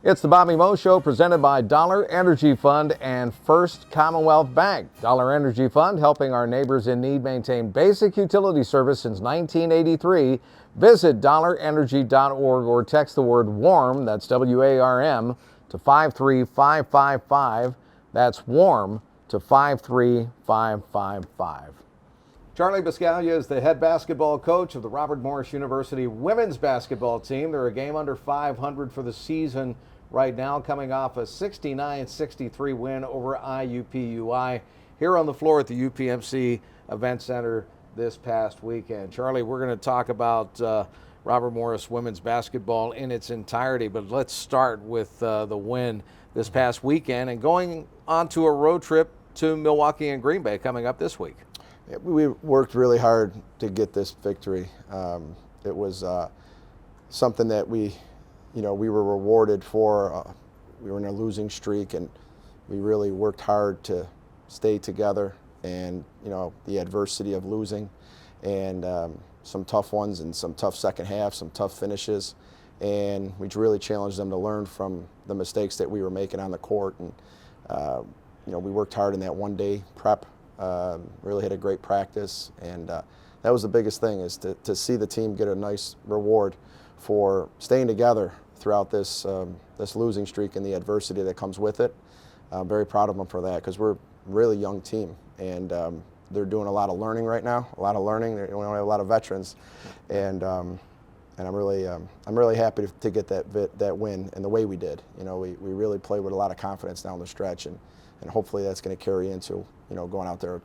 It's the Bobby Mo Show presented by Dollar Energy Fund and First Commonwealth Bank. Dollar Energy Fund helping our neighbors in need maintain basic utility service since 1983. Visit dollarenergy.org or text the word WARM, that's WARM, to 53555. That's WARM to 53555. Charlie Buscaglia is the head basketball coach of the Robert Morris University women's basketball team. They're a game under 500 for the season right now, coming off a 69-63 win over IUPUI here on the floor at the UPMC Event Center this past weekend. Charlie, we're going to talk about Robert Morris women's basketball in its entirety, but let's start with the win this past weekend and going on to a road trip to Milwaukee and Green Bay coming up this week. Yeah, we worked really hard to get this victory. It was something that we were rewarded for. We were in a losing streak, and we really worked hard to stay together. And the adversity of losing, and some tough ones, and some tough second half, some tough finishes, and we really challenged them to learn from the mistakes that we were making on the court. And we worked hard in that one-day prep. Really had a great practice, and that was the biggest thing, is to see the team get a nice reward for staying together throughout this losing streak and the adversity that comes with it. I'm very proud of them for that, because we're a really young team, and they're doing a lot of learning right now. A lot of learning. We don't have a lot of veterans, and I'm really happy to get that win and the way we did. We really played with a lot of confidence down the stretch, and hopefully that's going to carry into going out there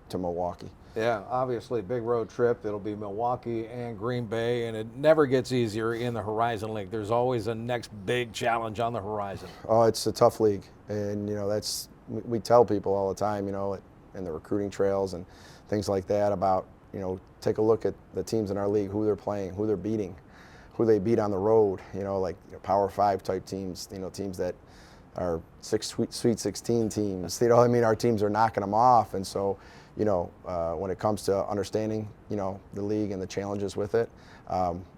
to Milwaukee. Yeah, obviously big road trip. It'll be Milwaukee and Green Bay, and it never gets easier in the Horizon League. There's always a next big challenge on the horizon. Oh, it's a tough league, and we tell people all the time, in the recruiting trails and things like that about, take a look at the teams in our league, who they're playing, who they're beating, who they beat on the road, like Power 5 type teams, teams that are Sweet 16 teams. Our teams are knocking them off, and so when it comes to understanding the league and the challenges with it,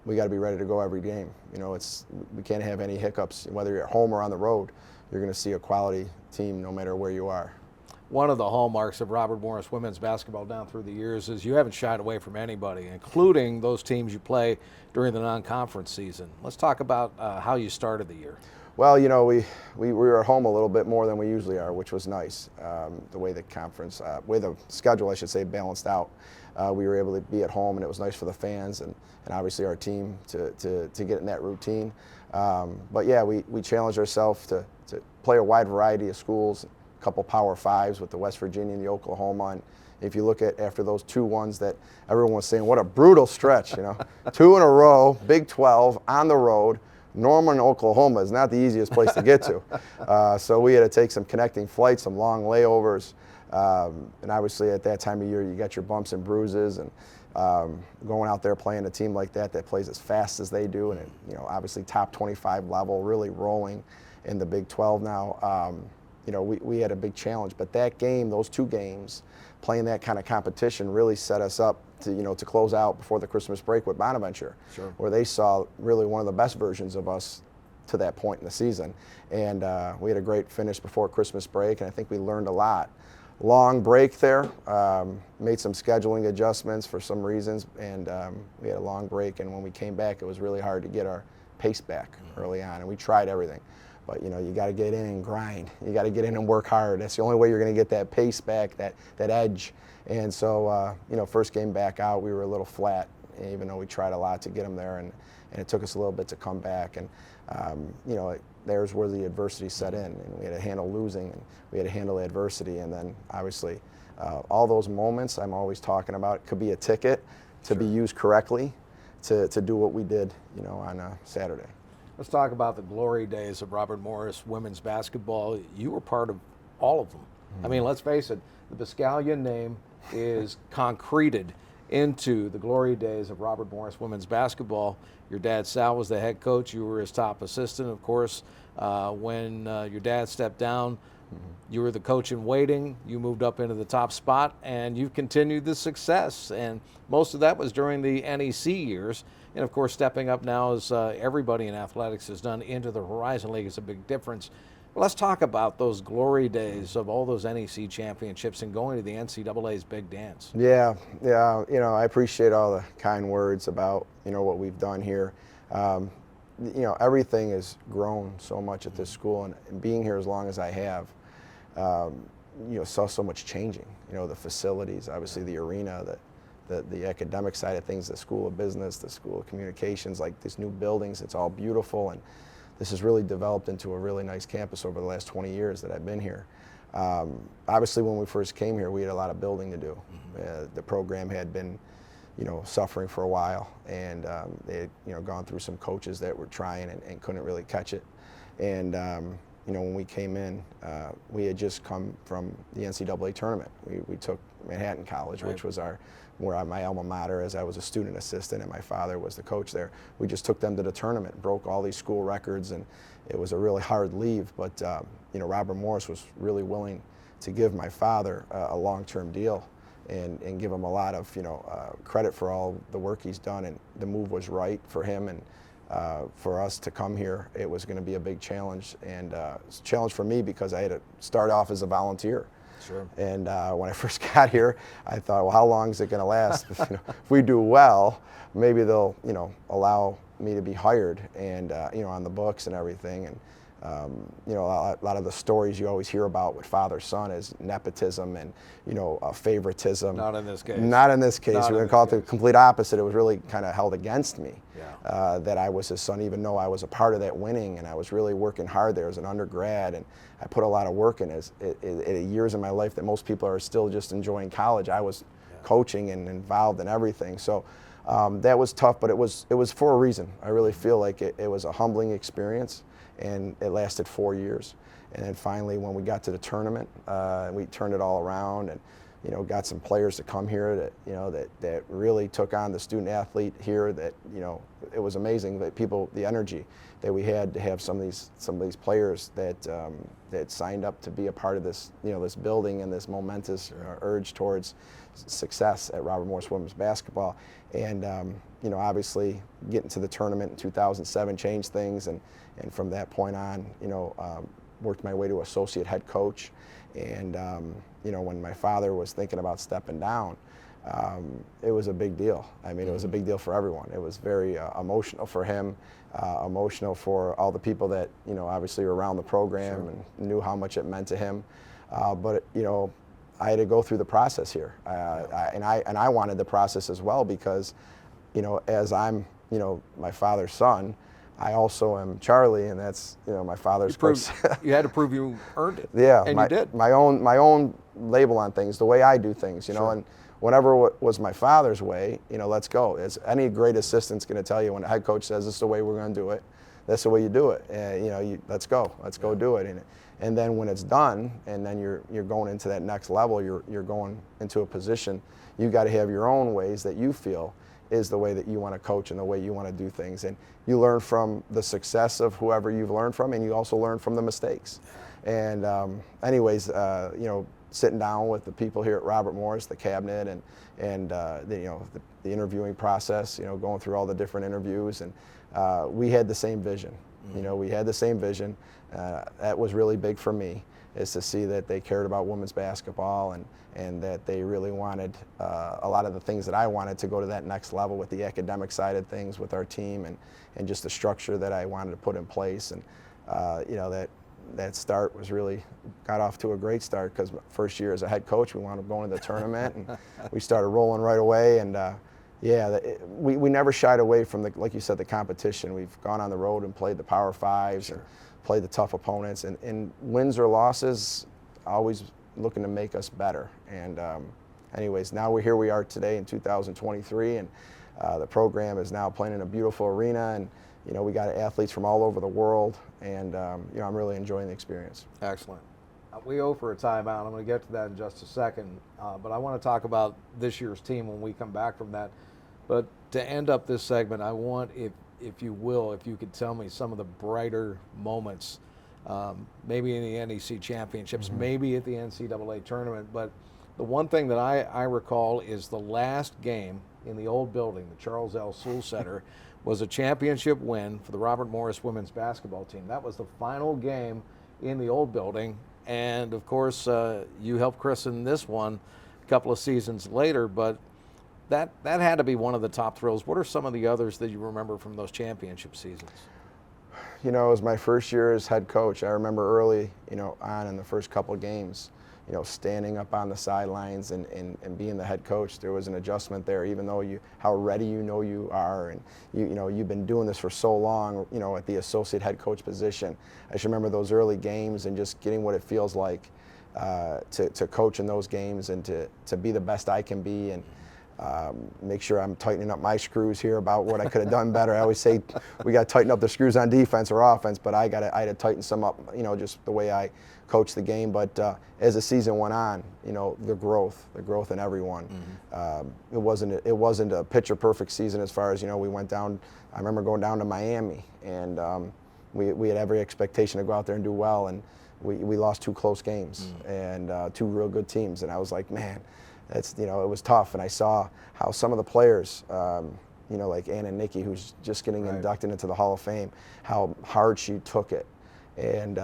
we got to be ready to go every game. We can't have any hiccups. Whether you're at home or on the road, you're going to see a quality team no matter where you are. One of the hallmarks of Robert Morris women's basketball down through the years is you haven't shied away from anybody, including those teams you play during the non-conference season. Let's talk about how you started the year. Well, we were at home a little bit more than we usually are, which was nice. The way the schedule, I should say, balanced out. We were able to be at home, and it was nice for the fans and obviously our team to get in that routine. But yeah, we challenged ourselves to play a wide variety of schools, a couple Power 5s with the West Virginia and the Oklahoma. And if you look at after those 2 ones that everyone was saying, what a brutal stretch, 2 in a row, Big 12 on the road. Norman, Oklahoma is not the easiest place to get to. So we had to take some connecting flights, some long layovers. And obviously at that time of year, you got your bumps and bruises, and going out there playing a team like that plays as fast as they do, and obviously top 25 level, really rolling in the Big 12 now. We had a big challenge, but that game, those 2 games, playing that kind of competition really set us up to close out before the Christmas break with Bonaventure, sure, where they saw really one of the best versions of us to that point in the season. And we had a great finish before Christmas break, and I think we learned a lot. Long break there, made some scheduling adjustments for some reasons, and we had a long break, and when we came back, it was really hard to get our pace back early on, and we tried everything. But you got to get in and grind. You got to get in and work hard. That's the only way you're going to get that pace back, that edge. And so, first game back out, we were a little flat, even though we tried a lot to get them there, and it took us a little bit to come back. And there's where the adversity set in, and we had to handle losing, and we had to handle the adversity. And then obviously, all those moments I'm always talking about could be a ticket to be used correctly to do what we did, on Saturday. Let's talk about the glory days of Robert Morris women's basketball. You were part of all of them. I mean, let's face it, the Buscaglia name is concreted into the glory days of Robert Morris women's basketball. Your dad, Sal, was the head coach. You were his top assistant, of course. When your dad stepped down, You were the coach in waiting. You moved up into the top spot, and you've continued the success. And most of that was during the NEC years. And, of course, stepping up now, as everybody in athletics has done, into the Horizon League is a big difference. Well, let's talk about those glory days of all those NEC championships and going to the NCAA's big dance. Yeah. I appreciate all the kind words about, what we've done here. Everything has grown so much at this school, and being here as long as I have, saw so much changing. The facilities, obviously the arena, the academic side of things, the School of Business, the School of Communications, like these new buildings, it's all beautiful, and this has really developed into a really nice campus over the last 20 years that I've been here. Obviously, when we first came here, we had a lot of building to do. The program had been, suffering for a while, and they had, gone through some coaches that were trying and couldn't really catch it. And when we came in, we had just come from the NCAA tournament. We took Manhattan College, right, which was my alma mater, as I was a student assistant and my father was the coach there. We just took them to the tournament, broke all these school records, and it was a really hard leave. But Robert Morris was really willing to give my father a long-term deal and give him a lot of credit for all the work he's done. And the move was right for him, and for us to come here, it was going to be a big challenge, and it's a challenge for me because I had to start off as a volunteer. Sure. And when I first got here, I thought, well, how long is it going to last? If we do well, maybe they'll allow me to be hired and on the books and everything. And a lot of the stories you always hear about with father-son is nepotism and favoritism. Not in this case. Not in this case. Not We're going in to call this it the case. complete opposite. It was really kind of held against me. Yeah. That I was his son, even though I was a part of that winning, and I was really working hard there as an undergrad, and I put a lot of work in at years in my life that most people are still just enjoying college. I was coaching and involved in everything. So that was tough, but it was for a reason. I really feel like it was a humbling experience, and it lasted 4 years. And then finally, when we got to the tournament, we turned it all around, and got some players to come here that really took on the student athlete here. That it was amazing that the energy that we had to have some of these players that signed up to be a part of this this building and this momentous urge towards success at Robert Morris women's basketball. And obviously getting to the tournament in 2007 changed things, and from that point on worked my way to associate head coach. And when my father was thinking about stepping down, it was a big deal. I mean, it was a big deal for everyone. It was very emotional for him, emotional for all the people that obviously were around the program. Sure. And knew how much it meant to him. But I had to go through the process here, and I wanted the process as well, because as I'm my father's son, I also am Charlie, and that's my father's coach. You had to prove you earned it. Yeah, and you did. My own label on things, the way I do things, Sure. And whatever was my father's way, let's go. As any great assistant's going to tell you, when a head coach says this is the way we're going to do it, that's the way you do it. Let's go do it. And then when it's done, and then you're going into that next level, you're going into a position. You got to have your own ways that you feel is the way that you want to coach and the way you want to do things. And you learn from the success of whoever you've learned from, and you also learn from the mistakes. And sitting down with the people here at Robert Morris, the cabinet, and the interviewing process, going through all the different interviews, and we had the same vision. We had the same vision. That was really big for me, is to see that they cared about women's basketball, and that they really wanted a lot of the things that I wanted to go to that next level with the academic side of things with our team, and just the structure that I wanted to put in place. And that start was really got off to a great start, because first year as a head coach, we wound up going to the tournament, and we started rolling right away. And we never shied away from like you said, the competition. We've gone on the road and played the Power Fives. Sure. And played the tough opponents, and wins or losses, always looking to make us better. And anyways, now we are today in 2023, and the program is now playing in a beautiful arena, and we got athletes from all over the world, and I'm really enjoying the experience. Excellent. We owe for a timeout. I'm going to get to that in just a second, but I want to talk about this year's team when we come back from that. But to end up this segment, I want, if you will, if you could tell me some of the brighter moments maybe in the NEC championships, maybe at the NCAA tournament. But the one thing that I recall is the last game in the old building, the Charles L. Sewell Center, was a championship win for the Robert Morris women's basketball team. That was the final game in the old building. And of course, you helped christen this one a couple of seasons later, but that had to be one of the top thrills. What are some of the others that you remember from those championship seasons? You know, it was my first year as head coach. I remember early, on in the first couple of games, standing up on the sidelines and being the head coach. There was an adjustment there, even though how ready you are, and you've been doing this for so long, at the associate head coach position. I just remember those early games and just getting what it feels like to coach in those games and to be the best I can be, and make sure I'm tightening up my screws here about what I could have done better. I always say we got to tighten up the screws on defense or offense, but I had to tighten some up, just the way I coach the game. But as the season went on, the growth in everyone. It wasn't a picture perfect season as far as, we went down. I remember going down to Miami, and we had every expectation to go out there and do well, and we lost 2 close games and 2 real good teams, and I was like, man. It was tough, and I saw how some of the players, like Anna Nicky, who's just getting inducted into the Hall of Fame, how hard she took it, and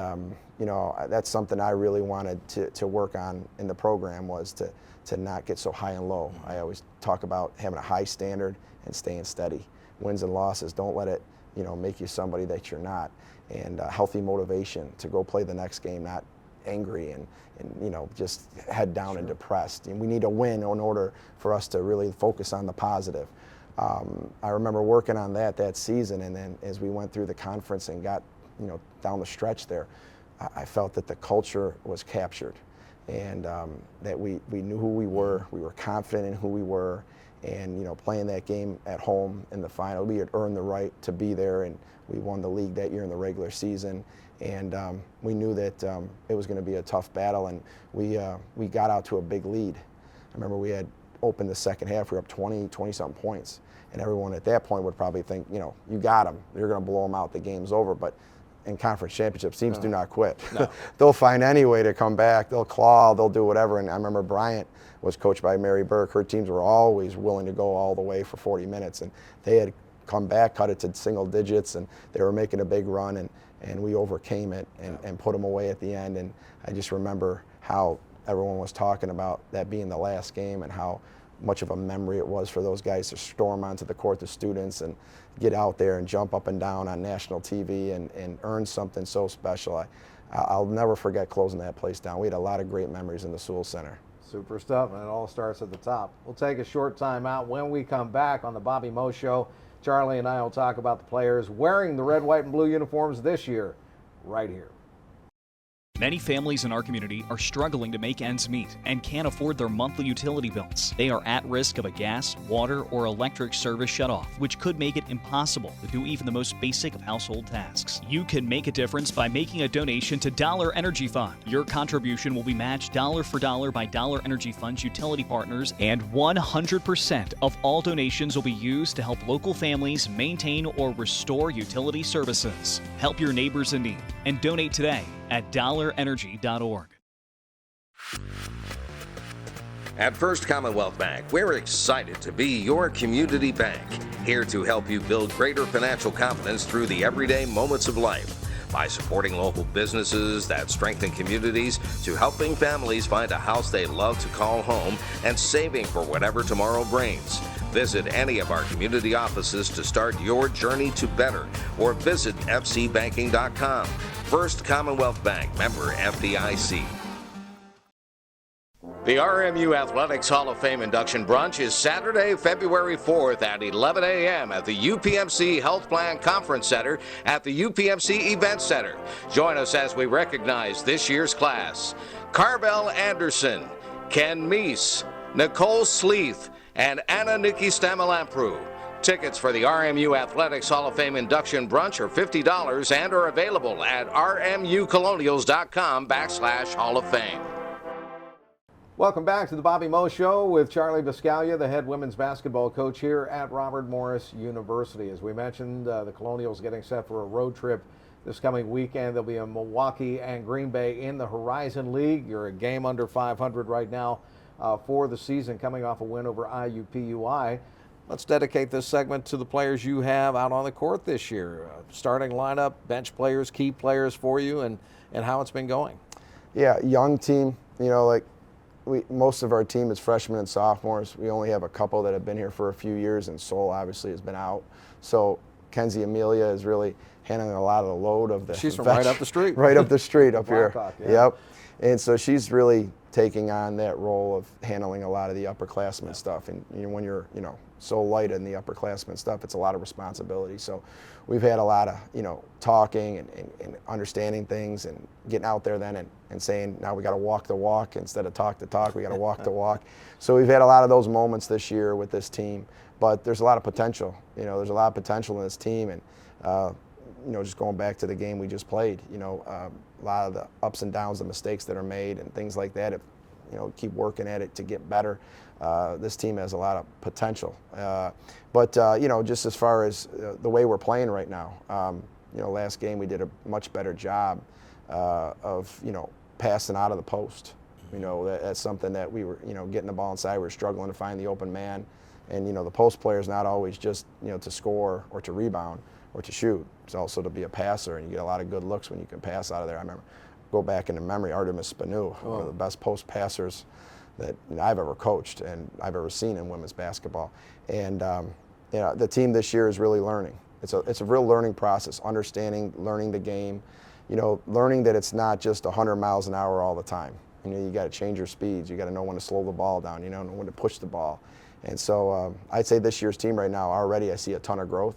that's something I really wanted to work on in the program, was to not get so high and low. I always talk about having a high standard and staying steady. Wins and losses, don't let it make you somebody that you're not, and healthy motivation to go play the next game, not angry and just head down and depressed. And we need a win in order for us to really focus on the positive. I remember working on that season, and then as we went through the conference and got down the stretch there, I felt that the culture was captured, and that we knew who we were confident in who we were, and playing that game at home in the final, we had earned the right to be there, and we won the league that year in the regular season. And we knew that it was going to be a tough battle, and we got out to a big lead. I remember we had opened the second half, we were up 20-something points, and everyone at that point would probably think, you got them, you're going to blow them out, the game's over. But in conference championships, teams do not quit. No. They'll find any way to come back, they'll claw, they'll do whatever. And I remember Bryant was coached by Mary Burke. Her teams were always willing to go all the way for 40 minutes, and they had come back, cut it to single digits, and they were making a big run, and we overcame it and put them away at the end. And I just remember how everyone was talking about that being the last game, and how much of a memory it was for those guys to storm onto the court, the students, and get out there and jump up and down on national TV and earn something so special. I'll never forget closing that place down. We had a lot of great memories in the Sewell Center. Super stuff, and it all starts at the top. We'll take a short time out. When we come back on the Bobby Moe Show, Charlie and I will talk about the players wearing the red, white, and blue uniforms this year, right here. Many families in our community are struggling to make ends meet and can't afford their monthly utility bills. They are at risk of a gas, water, or electric service shutoff, which could make it impossible to do even the most basic of household tasks. You can make a difference by making a donation to Dollar Energy Fund. Your contribution will be matched dollar for dollar by Dollar Energy Fund's utility partners, and 100% of all donations will be used to help local families maintain or restore utility services. Help your neighbors in need and donate today at dollarenergy.org. At First Commonwealth Bank, we're excited to be your community bank, here to help you build greater financial confidence through the everyday moments of life. By supporting local businesses that strengthen communities, to helping families find a house they love to call home, and saving for whatever tomorrow brings. Visit any of our community offices to start your journey to better, or visit fcbanking.com. First Commonwealth Bank, member FDIC. The RMU Athletics Hall of Fame induction brunch is Saturday, February 4th at 11 a.m. at the UPMC Health Plan Conference Center at the UPMC Event Center. Join us as we recognize this year's class: Carvel Anderson, Ken Meese, Nicole Sleeth, and Anna Nikki Stamalampru. Tickets for the RMU Athletics Hall of Fame induction brunch are $50 and are available at rmucolonials.com/Hall of Fame. Welcome back to the Bobby Moe Show with Charlie Buscaglia, the head women's basketball coach here at Robert Morris University. As we mentioned, the Colonials getting set for a road trip this coming weekend. They'll be in Milwaukee and Green Bay in the Horizon League. You're a game under 500 right now for the season, coming off a win over IUPUI. Let's dedicate this segment to the players you have out on the court this year. Starting lineup, bench players, key players for you, and how it's been going. Yeah, young team. You know, like most of our team is freshmen and sophomores. We only have a couple that have been here for a few years, and Sol obviously has been out. So Kenzie Amelia is really handling a lot of the load of the. She's from right up the street. Right up the street up here. Blackhawk, yeah. Yep. And so she's really taking on that role of handling a lot of the upperclassmen stuff. And when you're so light in the upperclassmen stuff, it's a lot of responsibility. So we've had a lot of talking and understanding things and getting out there then and saying now we got to walk the walk instead of talk the talk. We got to walk the walk. So we've had a lot of those moments this year with this team. But there's a lot of potential. There's a lot of potential in this team, and just going back to the game we just played, a lot of the ups and downs, the mistakes that are made, and things like that. If keep working at it to get better, this team has a lot of potential. But just as far as the way we're playing right now, last game we did a much better job of passing out of the post. That's something that we were getting the ball inside. We were struggling to find the open man. And the post player is not always just to score or to rebound or to shoot. It's also to be a passer, and you get a lot of good looks when you can pass out of there. I remember, go back into memory, Artemis Spanu, one of the best post passers that I've ever coached and I've ever seen in women's basketball. And the team this year is really learning. It's a real learning process, understanding, learning the game, learning that it's not just 100 miles an hour all the time. You got to change your speeds. You got to know when to slow the ball down. Know when to push the ball. And so I'd say this year's team right now, already I see a ton of growth.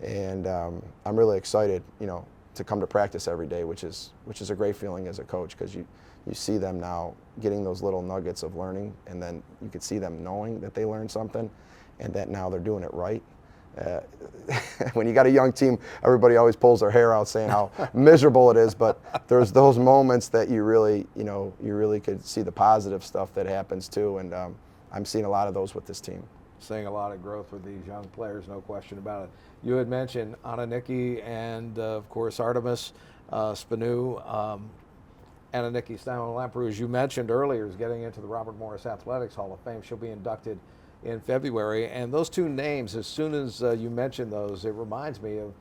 And I'm really excited, to come to practice every day, which is a great feeling as a coach, because you see them now getting those little nuggets of learning, and then you could see them knowing that they learned something and that now they're doing it right. When you got a young team, everybody always pulls their hair out saying how miserable it is, but there's those moments that you really could see the positive stuff that happens too, and I'm seeing a lot of those with this team. Seeing a lot of growth with these young players, no question about it. You had mentioned Anna Nicki and, of course, Artemis Spanu. Anna Nicki Lamprou, as you mentioned earlier, is getting into the Robert Morris Athletics Hall of Fame. She'll be inducted in February. And those two names, as soon as you mentioned those, it reminds me of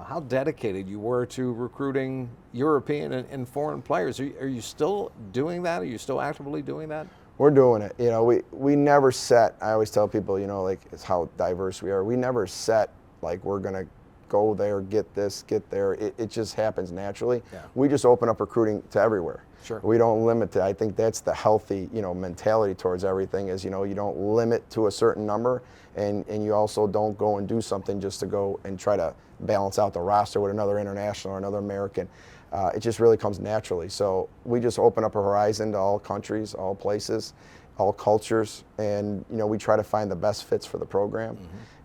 how dedicated you were to recruiting European and foreign players. Are you still doing that? Are you still actively doing that? We're doing it. We never set, I always tell people, like it's how diverse we are. We never set like we're going to go there, get this, get there. It just happens naturally. Yeah. We just open up recruiting to everywhere. Sure. We don't limit it. I think that's the healthy, mentality towards everything is, you don't limit to a certain number, and you also don't go and do something just to go and try to balance out the roster with another international or another American. It just really comes naturally. So we just open up a horizon to all countries, all places, all cultures, and we try to find the best fits for the program.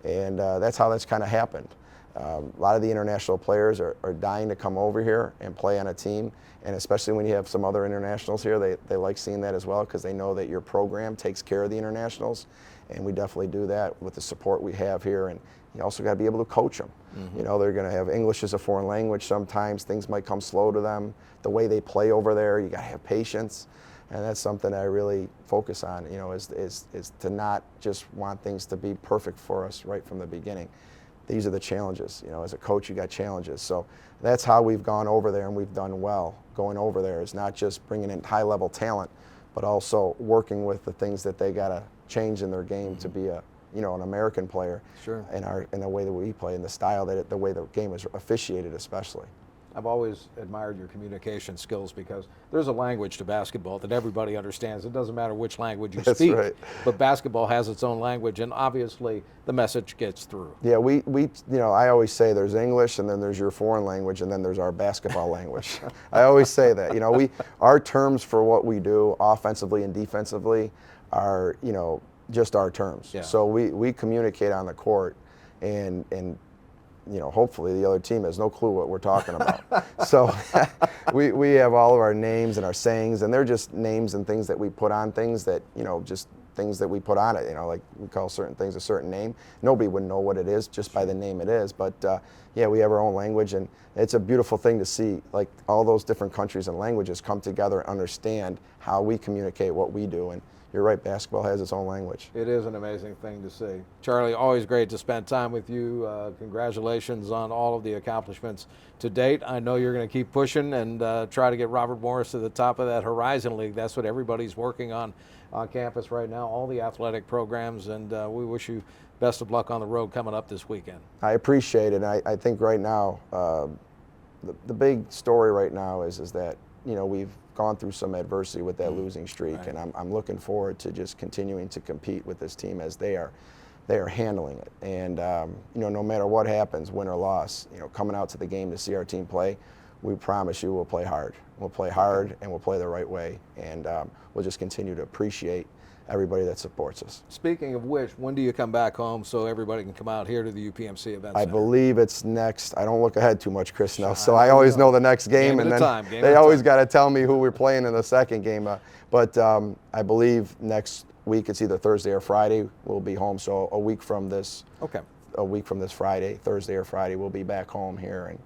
And that's how that's kind of happened. A lot of the international players are dying to come over here and play on a team, and especially when you have some other internationals here, they like seeing that as well, because they know that your program takes care of the internationals, and we definitely do that with the support we have here. And you also got to be able to coach them. They're going to have English as a foreign language sometimes. Things might come slow to them. The way they play over there, you got to have patience. And that's something I really focus on, is to not just want things to be perfect for us right from the beginning. These are the challenges. As a coach, you got challenges. So that's how we've gone over there, and we've done well. Going over there is not just bringing in high-level talent, but also working with the things that they got to change in their game to be an American player. Sure. In the way that we play, in the style the way the game is officiated, especially. I've always admired your communication skills, because there's a language to basketball that everybody understands. It doesn't matter which language you speak, right. But basketball has its own language, and obviously the message gets through. Yeah, we I always say there's English, and then there's your foreign language, and then there's our basketball language. I always say that. Our terms for what we do offensively and defensively are just our terms. Yeah. So we communicate on the court, and hopefully the other team has no clue what we're talking about. So we have all of our names and our sayings, and they're just names and things that we put on things that, just things that we put on it, like we call certain things a certain name. Nobody would know what it is just by the name it is, but yeah, we have our own language, and it's a beautiful thing to see, like all those different countries and languages come together and understand how we communicate what we do. And you're right, basketball has its own language. It is an amazing thing to see. Charlie, always great to spend time with you. Congratulations on all of the accomplishments to date. I know you're going to keep pushing and try to get Robert Morris to the top of that Horizon League. That's what everybody's working on campus right now, all the athletic programs, and we wish you best of luck on the road coming up this weekend. I appreciate it. I think right now, the big story right now is that, we've gone through some adversity with that losing streak, right. and I'm looking forward to just continuing to compete with this team as they are handling it. And no matter what happens, win or loss, coming out to the game to see our team play, we promise you we'll play hard. We'll play hard and we'll play the right way, and we'll just continue to appreciate everybody that supports us. Speaking of which, when do you come back home so everybody can come out here to the UPMC event I center? believe it's next. I don't look ahead too much, Chris, now, so I always know the next game, and then they always got to tell me who we're playing in the second game. But I believe next week, it's either Thursday or Friday, we'll be home. So a week from this, Friday, Thursday or Friday, we'll be back home here. And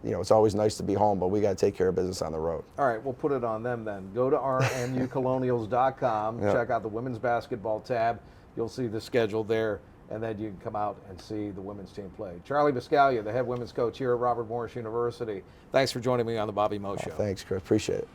it's always nice to be home, but we got to take care of business on the road. All right, we'll put it on them then. Go to rmucolonials.com, check out the women's basketball tab. You'll see the schedule there, and then you can come out and see the women's team play. Charlie Buscaglia, the head women's coach here at Robert Morris University. Thanks for joining me on the Bobby Moe Show. Thanks, Chris. Appreciate it.